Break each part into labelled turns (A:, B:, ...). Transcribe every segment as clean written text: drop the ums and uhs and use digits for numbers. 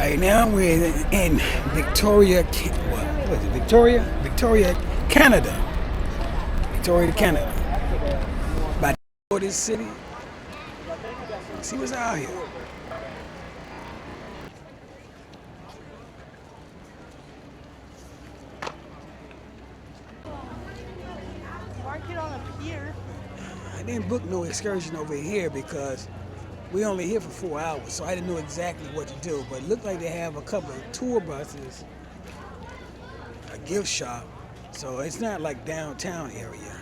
A: Right now we're in Victoria, what is it? Victoria, Canada. Victoria, Canada. About to this city. See what's out here.
B: Market on a pier.
A: I didn't book no excursion over here because we only here for 4 hours, so I didn't know exactly what to do. But it looked like they have a couple of tour buses, a gift shop, so it's not like downtown area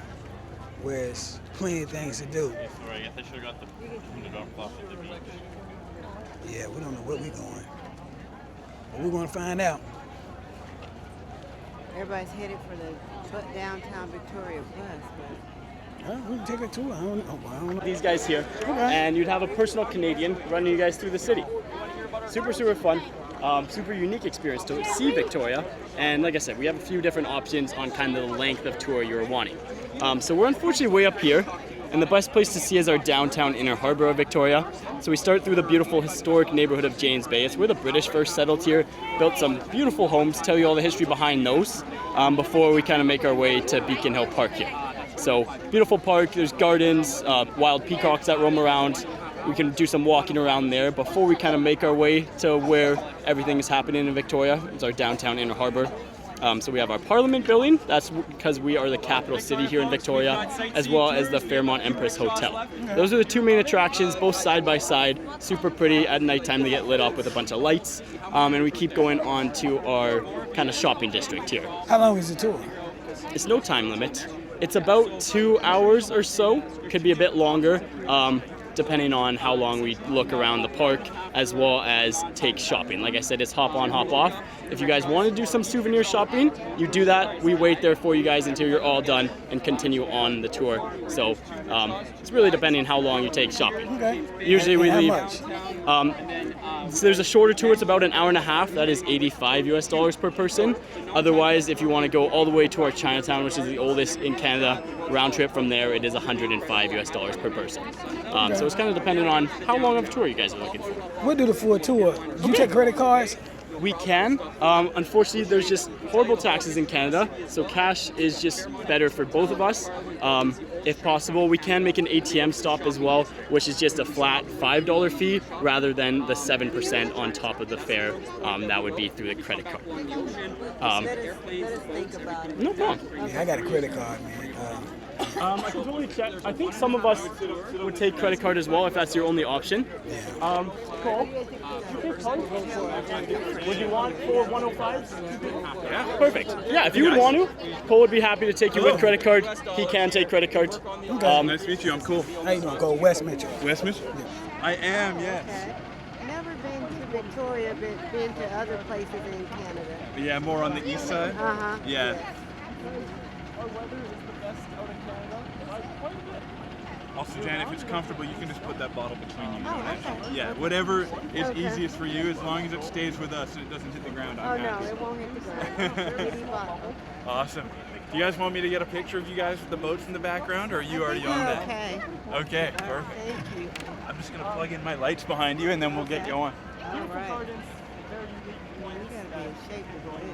A: where it's plenty of things to do.
C: Yeah, sorry, I guess I should have got the drop off at the beach.
A: Yeah, we don't know where we're going, but we're going to find out.
B: Everybody's headed for the downtown Victoria bus, but
A: We can take a tour. I don't know.
D: These guys here, and you'd have a personal Canadian running you guys through the city. Super fun, super unique experience to see Victoria. And like I said, we have a few different options on kind of the length of tour you're wanting. So we're unfortunately way up here, and the best place to see is our downtown inner harbor of Victoria. So we start through the beautiful historic neighborhood of James Bay. It's where the British first settled here, built some beautiful homes, tell you all the history behind those, before we kind of make our way to Beacon Hill Park here. So beautiful park, there's gardens, wild peacocks that roam around. We can do some walking around there before we kind of make our way to where everything is happening in Victoria. It's our downtown inner harbor. So we have our Parliament building, that's because we are the capital city here in Victoria, as well as the Fairmont Empress Hotel. Those are the two main attractions, both side by side, super pretty. At nighttime they get lit up with a bunch of lights, and we keep going on to our kind of shopping district here.
A: How long is the tour?
D: It's no time limit. It's about 2 hours or so, could be a bit longer, depending on how long we look around the park, as well as take shopping. Like I said, it's hop on, hop off. If you guys want to do some souvenir shopping, you do that. We wait there for you guys until you're all done and continue on the tour. So it's really depending on how long you take shopping.
A: Okay.
D: Usually we
A: How
D: leave.
A: much?
D: So there's a shorter tour, it's about an hour and a half. That is $85 per person. Otherwise, if you want to go all the way to our Chinatown, which is the oldest in Canada, round trip from there, it is $105 per person. So it's kind of dependent on how long of a tour you guys are looking for.
A: We'll do the full tour. Do you take credit cards?
D: We can. Unfortunately, there's just horrible taxes in Canada, so cash is just better for both of us. If possible, we can make an ATM stop as well, which is just a flat $5 fee rather than the 7% on top of the fare. That would be through the credit card.
B: let us think about it.
D: No problem.
A: Yeah, I got a credit card, man.
D: I can totally check. I think some of us would take credit card as well if that's your only option. Cole, would you want 105? Yeah. Perfect. Yeah, if you would want to, Cole would be happy to take you with credit card. He can take credit cards.
E: Nice to meet you. I'm cool.
A: How you doing? Go West Mitchell.
E: West Mitchell? I am, yes.
B: Okay. Never been to Victoria, but been to other places in Canada.
E: Yeah, more on the east side.
B: Uh-huh.
E: Yeah.
D: Our weather is the best out in Canada. Quite a bit.
E: Also, Jan, if it's comfortable, you can just put that bottle between you.
B: Oh, okay.
E: Yeah, whatever is
B: Okay.
E: easiest for you, as long as it stays with us and it doesn't hit the ground.
B: Oh,
E: I'm
B: no,
E: happy.
B: it won't hit the ground. Bitty bottle.
E: Awesome. Do you guys want me to get a picture of you guys with the boats in the background, or are you already on that?
B: Okay.
E: Okay,
B: Thank
E: perfect.
B: you.
E: I'm just going to plug in my lights behind you, and then we'll get going.
B: All right. You gotta be in shape to go in.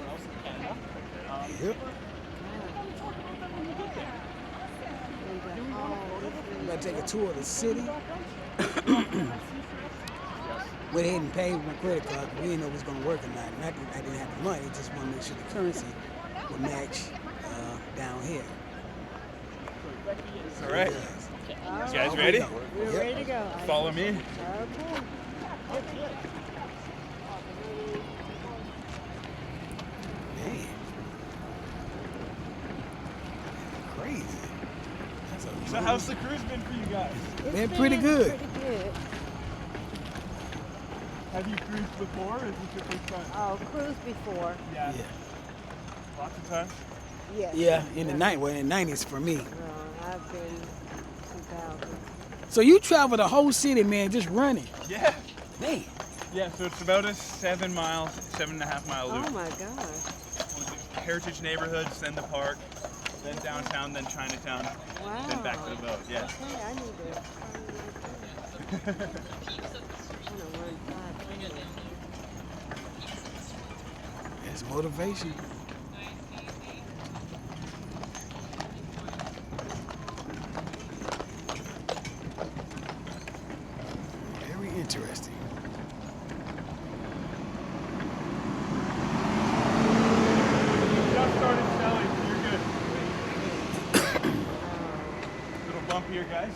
A: Yep. I'm gonna take a tour of the city. Went ahead and paid with my credit card, but we didn't know it was gonna work or not. And I didn't have the money, just want to make sure the currency would match down here.
E: All right. You guys ready?
B: We're ready to go.
E: Follow me.
B: Okay.
A: Man. Crazy.
E: So how's the cruise been for you guys?
A: Been pretty good.
B: Pretty good.
E: Have you cruised before, or is this your first time?
B: Oh, cruised before.
E: Yeah.
A: Yeah.
E: Lots of times?
B: Yes.
A: Yeah, in the 90s for me.
B: No, I've been 2000.
A: So you travel the whole city, man, just running.
E: Yeah.
A: Man.
E: Yeah, so it's about a 7.5 mile loop.
B: Oh my gosh.
E: Heritage neighborhoods, then the park, then downtown, then Chinatown,
B: Wow.
E: then back to the boat. Yeah.
B: Okay, I need to. I'm gonna run 5 minutes.
A: That's motivation. Very interesting.
E: Just started selling, so you're good. Little bump here, guys.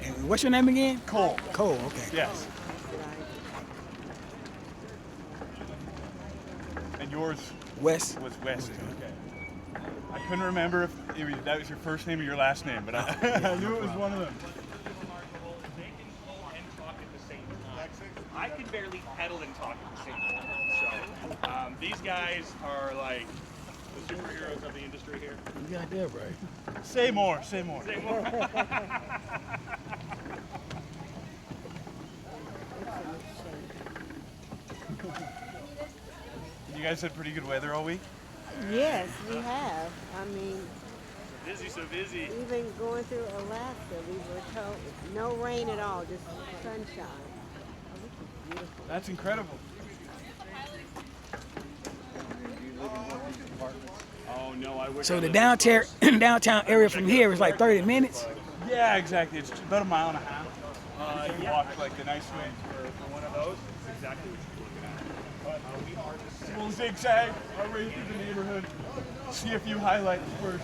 A: And what's your name again?
E: Cole.
A: Cole, okay.
E: Yes. And yours
A: Wes.
E: was West. Okay. I couldn't remember if that was your first name or your last name, but I knew it was one of them.
F: They can pull and talk at the same time. I can barely pedal and talk at the same time. So these guys are like the superheroes of the industry here.
A: You got that right.
E: Say more, say more.
F: Say more.
E: You guys had pretty good weather all week?
B: Yes, we have. I mean,
F: Busy, so busy.
B: even going through Alaska, we were told no rain at all, just sunshine. Oh, this is beautiful.
E: That's incredible.
F: Oh no, I wish.
A: So
F: I
A: the
F: lived
A: downtown area from here is like 30 minutes.
E: Yeah, exactly. It's about a mile and a half. You can
F: yeah.
E: walk like the nice way.
F: for one of those. It's exactly what you're looking at. But we are just
E: We'll zigzag our way through the neighborhood. See a few highlights first.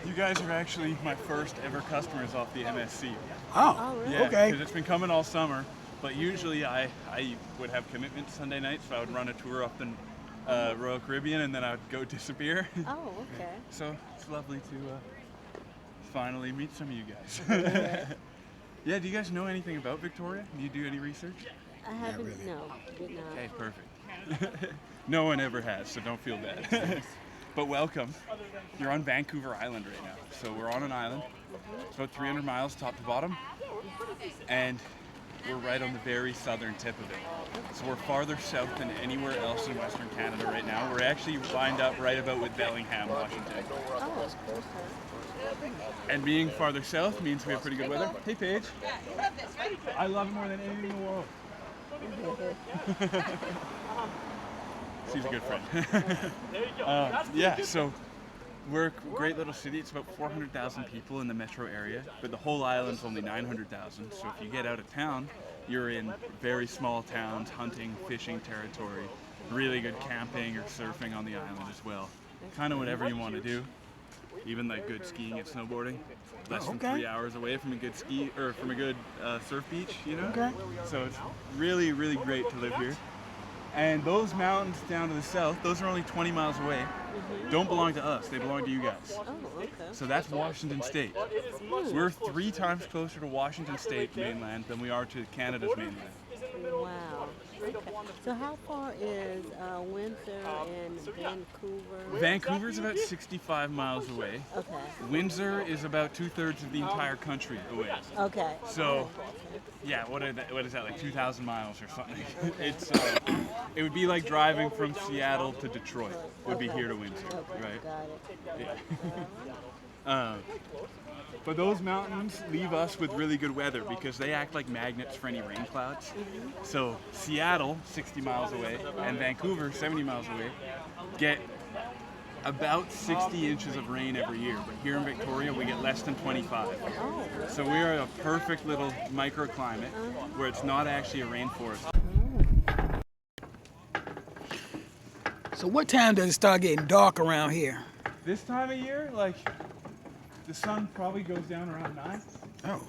E: You guys are actually my first ever customers off the MSC.
A: Oh,
B: Oh, really?
E: Yeah,
A: okay.
E: because it's been coming all summer, but usually I would have commitments Sunday nights, so I would run a tour up in Royal Caribbean and then I would go disappear.
B: Oh, okay.
E: So it's lovely to finally meet some of you guys. Yeah, do you guys know anything about Victoria? Do you do any research?
B: I haven't,
A: really.
B: no, did not.
E: Okay, perfect. No one ever has, so don't feel bad. But welcome. You're on Vancouver Island right now. So we're on an island. It's about 300 miles top to bottom. And we're right on the very southern tip of it. So we're farther south than anywhere else in Western Canada right now. We're actually lined up right about with Bellingham, Washington.
B: Oh, it's closer.
E: And being farther south means we have pretty good weather. Hey, Paige. I love it more than anything in the world. She's a good friend.
F: there you go.
E: Yeah, so we're a great little city. It's about 400,000 people in the metro area, but the whole island's only 900,000. So if you get out of town, you're in very small towns, hunting, fishing territory, really good camping or surfing on the island as well. Kind of whatever you want to do. Even like good skiing and snowboarding. Less than 3 hours away from a good from a good surf beach, you know?
A: Okay.
E: So it's really, really great to live here. And those mountains down to the south, those are only 20 miles away. Don't belong to us, they belong to you guys.
B: Oh, okay.
E: So that's Washington State. We're 3 times closer to Washington State mainland than we are to Canada's mainland.
B: Wow. Okay. So how far is Windsor and Vancouver?
E: Vancouver's about 65 miles away.
B: Okay.
E: Windsor is about 2/3 of the entire country away.
B: Okay.
E: So, yeah, what is that, like 2,000 miles or something? It's it would be like driving from Seattle to Detroit. Would be here to Windsor,
B: Okay,
E: right?
B: got it.
E: Yeah. But those mountains leave us with really good weather because they act like magnets for any rain clouds. So Seattle, 60 miles away, and Vancouver, 70 miles away, get about 60 inches of rain every year. But here in Victoria, we get less than 25.
B: Oh,
E: So we are a perfect little microclimate where it's not actually a rainforest.
A: So what time does it start getting dark around here?
E: This time of year, like, the sun probably goes down around 9.
A: Oh,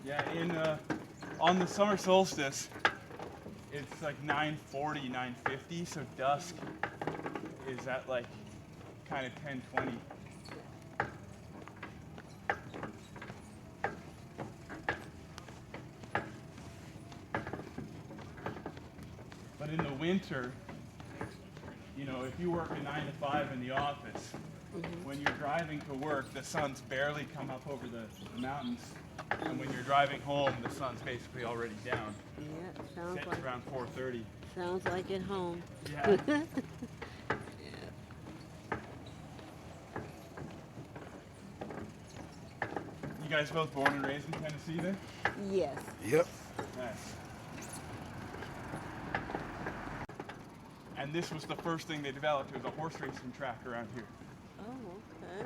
E: Yeah, on the summer solstice, it's like 9:40, 9:50, so dusk is at like kind of 10:20. But in the winter, you know, if you work a 9 to 5 in the office, when you're driving to work, the sun's barely come up over the mountains. And when you're driving home, the sun's basically already down.
B: Yeah, it sounds
E: Sets
B: like
E: around 4:30.
B: sounds like at home.
E: Yeah. You guys both born and raised in Tennessee then?
B: Yes.
A: Yep.
E: Nice. And this was the first thing they developed. It was a horse racing track around here.
B: Oh, okay.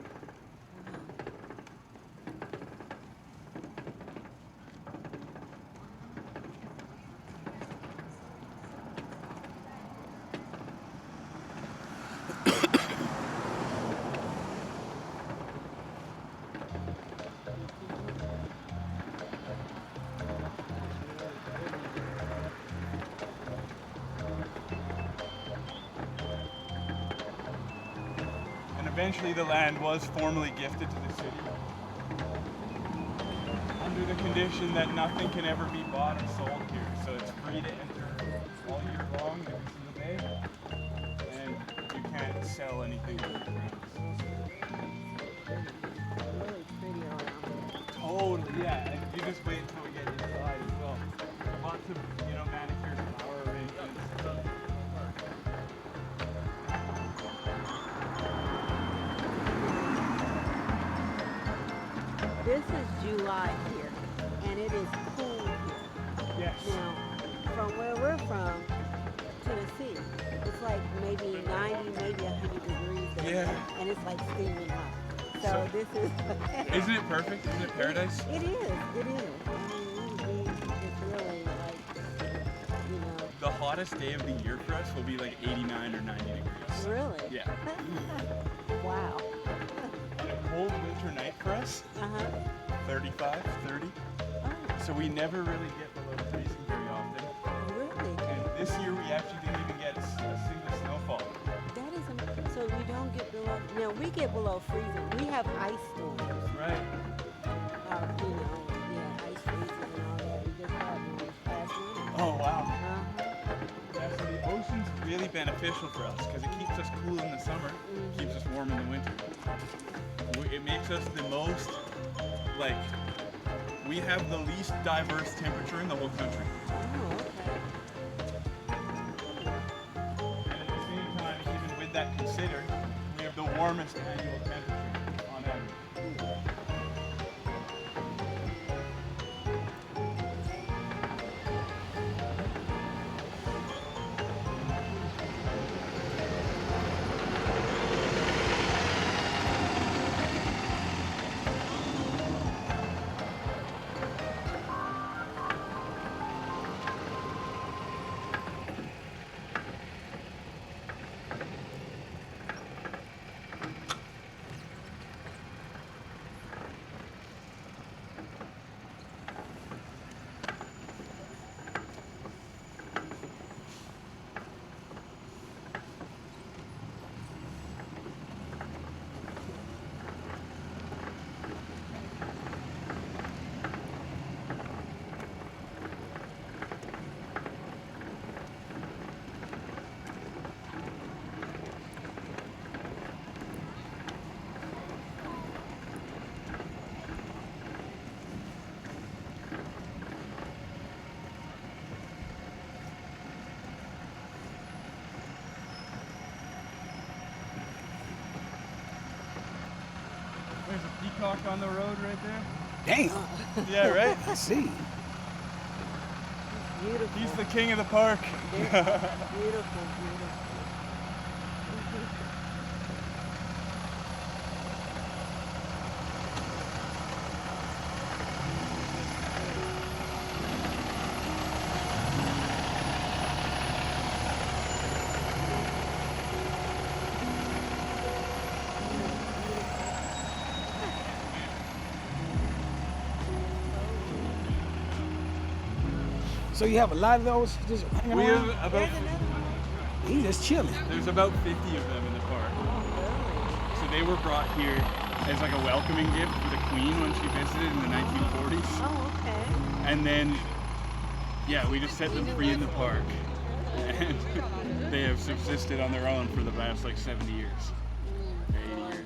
E: And eventually the land was formally gifted to the city under the condition that nothing can ever be bought or sold here. So it's free to enter all year long, every single day, and you can't sell anything.
B: Really pretty around here.
E: Totally, yeah. And you just wait until we get inside as well. Lots of, you know, manicured flower arrangements.
B: This is July here, and it is cool here.
E: Yes.
B: Now, from where we're from, Tennessee, it's like maybe 90, maybe 100 degrees there,
E: Yeah.
B: and it's like steaming hot. So this is.
E: Isn't it perfect? Isn't it paradise?
B: It is. It is. I mean, it's really like, you know.
E: The hottest day of the year for us will be like 89 or 90 degrees.
B: Really?
E: Yeah.
B: Wow.
E: And a cold winter night for us,
B: Uh-huh.
E: 35, 30.
B: Oh,
E: So we never really get below freezing very often.
B: really?
E: And this year we actually didn't even get a single snowfall.
B: That is amazing. So we don't get below. Now we get below freezing. We have ice storms.
E: Right.
B: You know, yeah, ice freezing and all that. We just had one this past winter.
E: Oh, wow.
B: Uh-huh.
E: Yeah, so the ocean's really beneficial for us because it keeps us cool in the summer, keeps us warm in the winter. It makes us the most, like, we have the least diverse temperature in the whole country.
B: Oh, okay.
E: And at the same time, even with that considered, we have the warmest annual temperature on average. There's a peacock on the road right there.
A: Damn.
E: Yeah, right?
A: I see.
B: Beautiful.
E: He's the king of the park.
B: Beautiful, beautiful.
A: So you have a lot of those just hanging
E: We
A: around?
E: have about
B: There's another one.
A: He's just chilling.
E: there's about 50 of them in the park. So they were brought here as like a welcoming gift for the Queen when she visited in the 1940s.
B: Oh, okay.
E: And then, yeah, we just set them free in the park. And they have subsisted on their own for the past like 70 years. 80 years.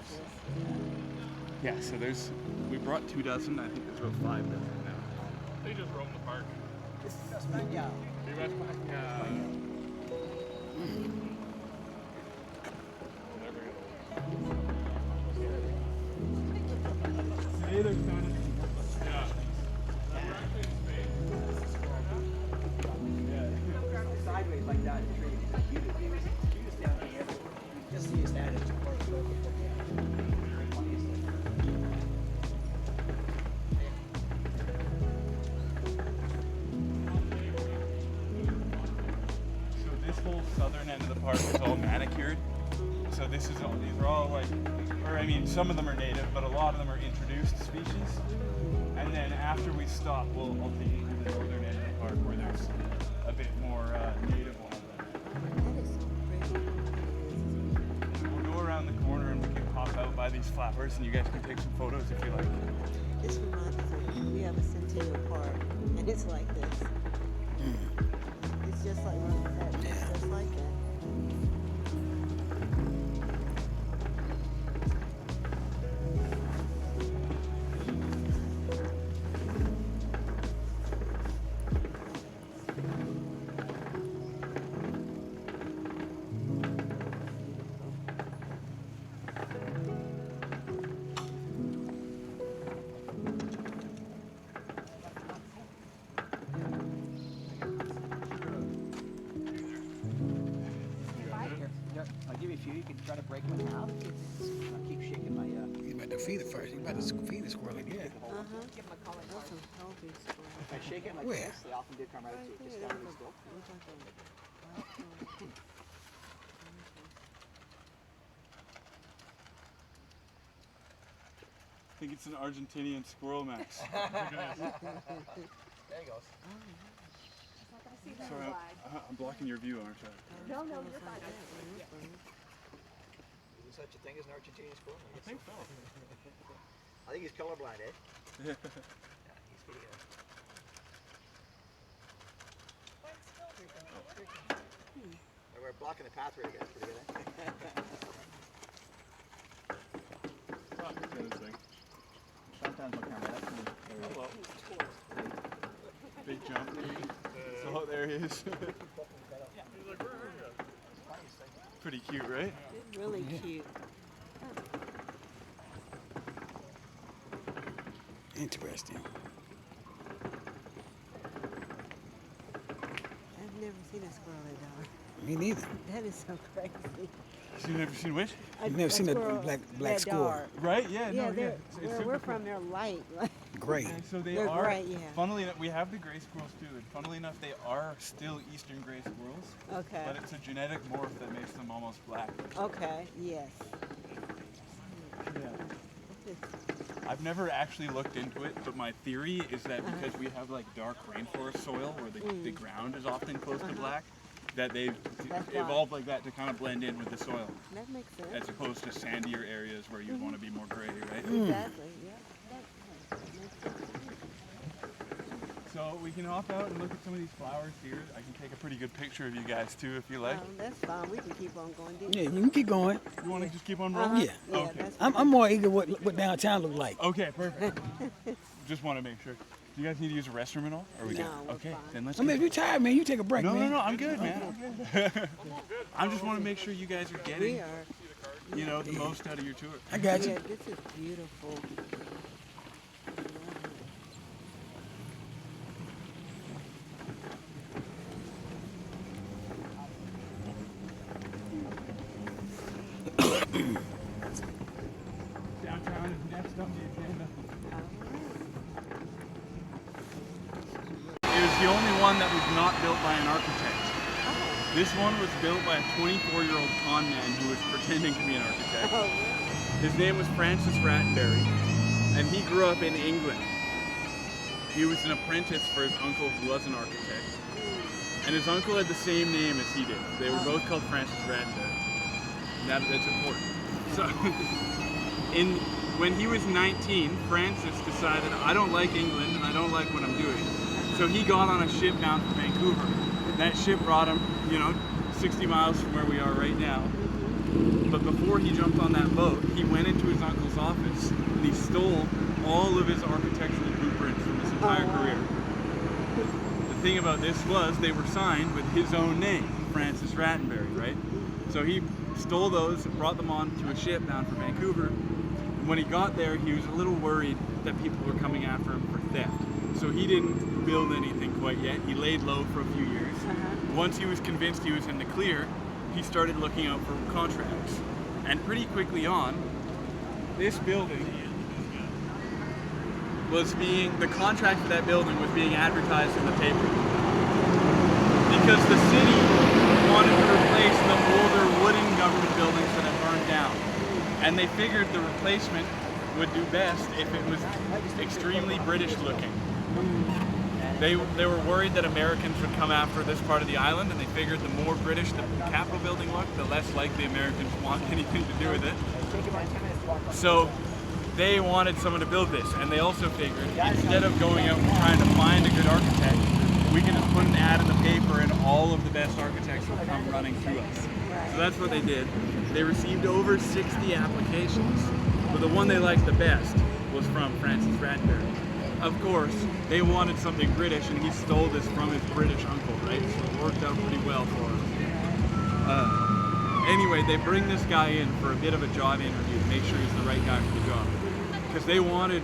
E: Yeah, so we brought 2 dozen, I think there's about 5 dozen now.
C: They just roam the park.
E: Today there's kind of
G: Sideways like that tree. Cutest down here. Just see his dad.
E: So this whole southern end of the park is all manicured. So these are all like, or I mean, some of them are native, but a lot of them are introduced species. And then after we stop, I'll take you to the northern end of the park where there's a bit more native wildlife.
B: That is so pretty.
E: We'll go around the corner and we can hop out by these flowers, and you guys can take some photos if you like.
B: This reminds me, we have a Centennial Park, and it's like this. It's just like that. It's just like that.
G: I'll give you a few. You can try to break them in half. I'll keep shaking my.
A: You about to feed it first. You about to feed the squirrel again.
G: Give them a color.
B: That's some healthy stuff.
G: If I shake it like
A: Where?
G: this, they often do come right to just down the still.
B: Looks like a-
E: I think it's an Argentinian squirrel, Max.
G: There he goes.
E: Sorry, I'm blocking your view, aren't I?
G: No, you're fine. Is there such a thing as an Argentinian squirrel? I think so. I think he's colorblind, eh? Yeah, he's pretty good. We're blocking the pathway, guys. Pretty good, eh? Sometimes I'll camera that.
E: Big jump. So there he is. Pretty cute, right?
B: It's really cute.
A: Interesting.
B: I've never seen a squirrel that dark.
A: Me neither.
B: That is so crazy.
E: You've never seen which?
A: You've never seen a
B: squirrel
A: black
B: that
A: squirrel.
B: dark.
E: Right? Yeah,
B: Yeah,
E: no,
B: they're,
E: It's
B: where
E: super
B: we're
E: cool.
B: from, they're light.
A: Great.
E: And so they
B: They're
E: are,
B: great, yeah.
E: funnily enough, we have the gray squirrels too, and funnily enough, they are still eastern gray squirrels,
B: Okay.
E: but it's a genetic morph that makes them almost black.
B: Okay, yes.
E: I've never actually looked into it, but my theory is that because we have like dark rainforest soil where the ground is often close to black, that they've
B: That's why.
E: evolved like that to kind of blend in with the soil,
B: That makes sense.
E: as opposed to sandier areas where you'd want to be more gray, right?
B: Exactly, yeah. That makes sense.
E: So we can hop out and look at some of these flowers here. I can take a pretty good picture of you guys too, if you like.
B: That's fine. We can keep on going deep.
A: Yeah, you can keep going.
E: You want to just keep on rolling?
A: Yeah.
B: Yeah,
E: Okay.
B: that's
A: I'm more eager what downtown look like.
E: Okay, perfect. Just want to make sure. Do you guys need to use a restroom at all? Or are we
B: No,
E: good?
B: we're
E: Okay,
B: fine.
E: then let's
A: I mean,
E: get-
A: if you're tired, man, you take a break,
E: No,
A: man.
E: I'm good, man. I'm good. I just want to make sure you guys are
B: We
E: getting,
B: are.
E: you know, the most out of your tour.
A: I got you.
B: Yeah, this is beautiful.
E: Downtown is next on the agenda. It was the only one that was not built by an architect. This one was built by a 24-year-old con man who was pretending to be an architect.
B: Oh, really?
E: His name was Francis Rattenbury, and he grew up in England. He was an apprentice for his uncle who was an architect. And his uncle had the same name as he did. They were both called Francis Rattenberry. That's important. So, when he was 19, Francis decided, I don't like England and I don't like what I'm doing. So he got on a ship bound for Vancouver. That ship brought him, 60 miles from where we are right now. But before he jumped on that boat, he went into his uncle's office and he stole all of his architectural blueprints from his entire career. The thing about this was they were signed with his own name, Francis Rattenberry, right? So he stole those and brought them on to a ship bound for Vancouver. And when he got there, he was a little worried that people were coming after him for theft. So he didn't build anything quite yet. He laid low for a few years. Once he was convinced he was in the clear, he started looking out for contracts. And pretty quickly on, this building the contract for that building was being advertised in the paper. Because the city wanted to replace the older wooden government buildings that had burned down. And they figured the replacement would do best if it was extremely British looking. They were worried that Americans would come after this part of the island, and they figured the more British the Capitol building looked, the less likely Americans want anything to do with it. So they wanted someone to build this, and they also figured instead of going out and trying to find a good architect, we can just put an ad in the paper and all of the best architects will come running to us. So that's what they did. They received over 60 applications, but the one they liked the best was from Francis Rattenberry. Of course, they wanted something British, and he stole this from his British uncle, right? So it worked out pretty well for him. Anyway, they bring this guy in for a bit of a job interview to make sure he's the right guy for the job. Because they wanted,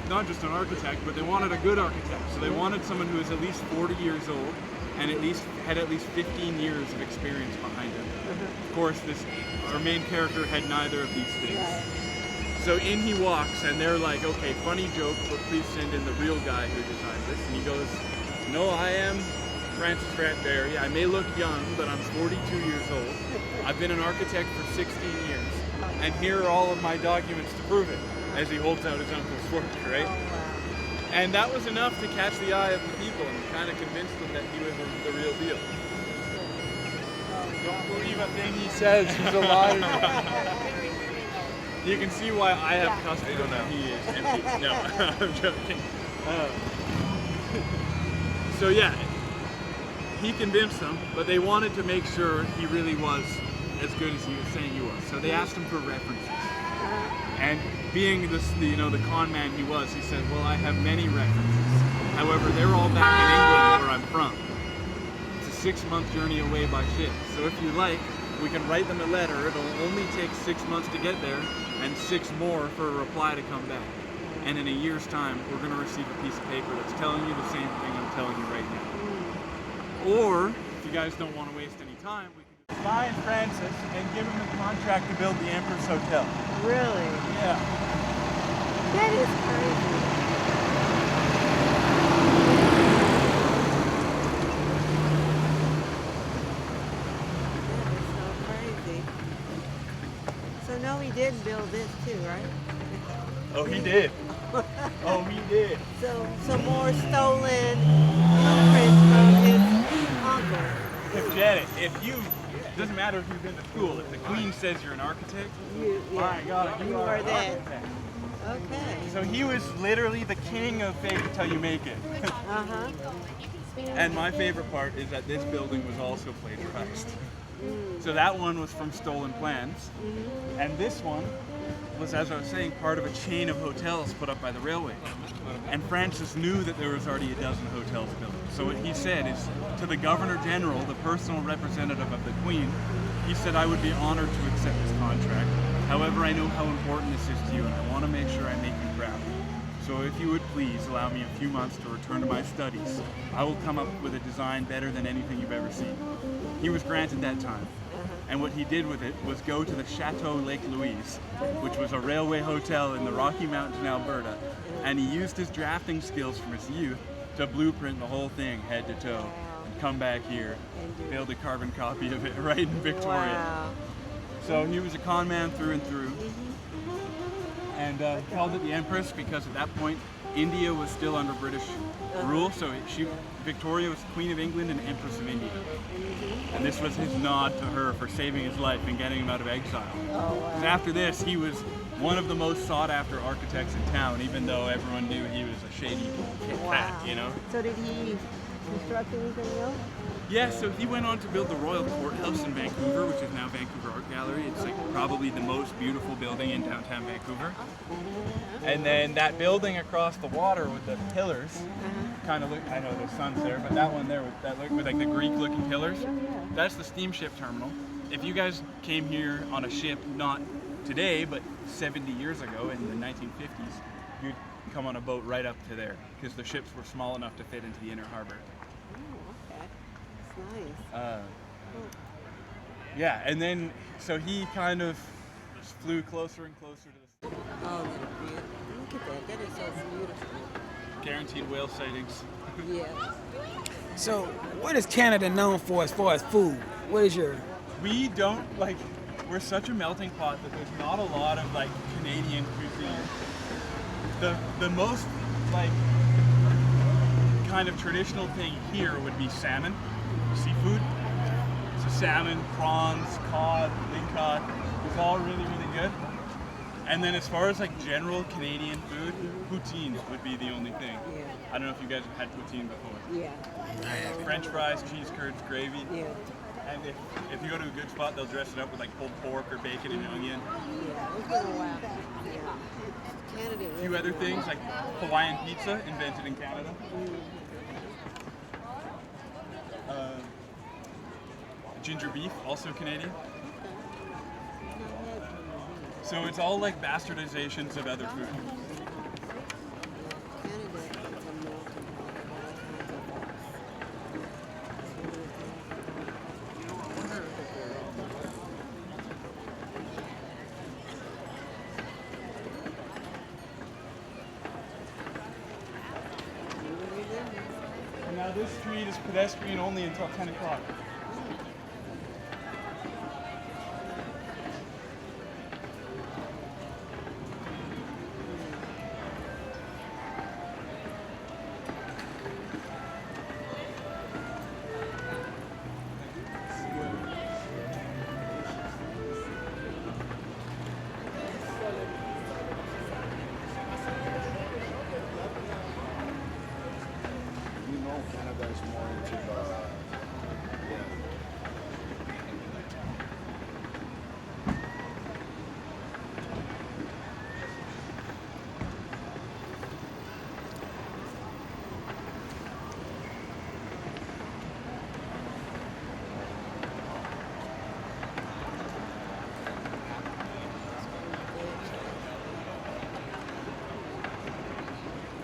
E: not just an architect, but they wanted a good architect. So they wanted someone who was at least 40 years old and had at least 15 years of experience behind him. Of course, our main character had neither of these things. So in he walks, and they're like, okay, funny joke, but please send in the real guy who designed this. And he goes, no, I am Francis Rattenberry. I may look young, but I'm 42 years old. I've been an architect for 16 years, and here are all of my documents to prove it, as he holds out his uncle's work, right? And that was enough to catch the eye of the people and kind of convince them that he was the real deal. Don't believe a thing he says, he's a liar. You can see why I have custody of him. He is. No, I'm joking. So yeah, he convinced them, but they wanted to make sure he really was as good as he was saying he was. So they asked him for references. And being the con man he was, he said, well, I have many references. However, they're all back in England where I'm from. It's a 6-month journey away by ship. So if you like, we can write them a letter. It'll only take 6 months to get there and 6 more for a reply to come back. And in a year's time, we're going to receive a piece of paper that's telling you the same thing I'm telling you right now. Or, if you guys don't want to waste any time, we can find Francis and give him the contract to build the Empress Hotel.
B: Really?
E: Yeah.
B: That is crazy. No, he did build this too, right?
E: Oh, he did. Oh, he did.
B: So more stolen blueprints from his uncle.
E: If Janet, doesn't matter if you've been to school, if the Queen says you're an architect, my God, you are an architect.
B: Okay.
E: So he was literally the king of fake it till you make it. And my favorite part is that this building was also plagiarized. So that one was from stolen plans, and this one was, as I was saying, part of a chain of hotels put up by the railway. And Francis knew that there was already a dozen hotels built. So what he said is, to the Governor General, the personal representative of the Queen, he said, I would be honored to accept this contract. However, I know how important this is to you, and I want to make sure I make you proud. So if you would please allow me a few months to return to my studies, I will come up with a design better than anything you've ever seen. He was granted that time. And what he did with it was go to the Chateau Lake Louise, which was a railway hotel in the Rocky Mountains in Alberta, and he used his drafting skills from his youth to blueprint the whole thing head to toe, and come back here, build a carbon copy of it right in Victoria.
B: Wow.
E: So he was a con man through and through. And he called it the Empress because at that point India was still under British rule, so Victoria was Queen of England and Empress of India. And this was his nod to her for saving his life and getting him out of exile.
B: Oh, wow.
E: And after this, he was one of the most sought after architects in town, even though everyone knew he was a shady cat, you know?
B: So did he construct anything else?
E: Yeah, so he went on to build the Royal Courthouse in Vancouver, which is now Vancouver Art Gallery. It's like probably the most beautiful building in downtown Vancouver. And then that building across the water with the pillars, kind of look, I know the sun's there, but that one there with like the Greek looking pillars, that's the steamship terminal. If you guys came here on a ship, not today, but 70 years ago in the 1950s, you'd come on a boat right up to there because the ships were small enough to fit into the inner harbor.
B: Oh, okay. That's nice.
E: Yeah, and then so he kind of flew closer and closer to the
B: Oh, look at that. That is so beautiful.
E: guaranteed whale sightings.
B: Yes.
A: So, what is Canada known for as far as food? What is your...
E: We don't like. We're such a melting pot that there's not a lot of like Canadian cuisine. The most like kind of traditional thing here would be salmon, seafood. So salmon, prawns, cod, lingcod, it's all really good. And then as far as like general Canadian food, poutine would be the only thing.
B: Yeah.
E: I don't know if you guys have had poutine before.
B: Yeah.
E: French fries, cheese curds, gravy.
B: Yeah.
E: And if you go to a good spot, they'll dress it up with like pulled pork or bacon and onion.
B: Yeah. It's been a while. Yeah. Canada.
E: A few other things like Hawaiian pizza, invented in Canada. Ginger beef, also Canadian. So it's all like bastardizations of other food. And now this street is pedestrian only until 10 o'clock.
H: You know Canada is more into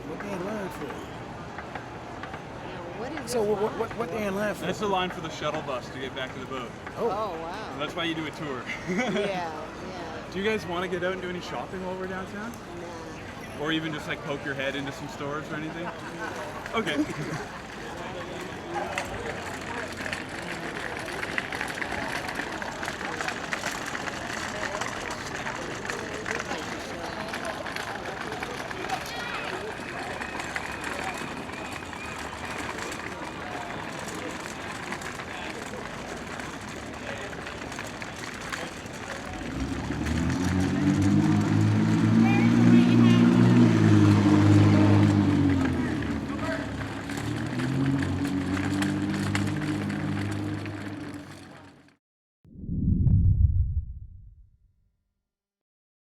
A: What they in line for?
B: What is
A: So,
B: this
A: what they in line for?
E: That's the line for the shuttle bus to get back to the boat.
B: Oh, wow.
E: That's why you do a tour.
B: Yeah.
E: Do you guys want to get out and do any shopping while we're downtown?
B: Nah.
E: Or even just like poke your head into some stores or anything? Okay.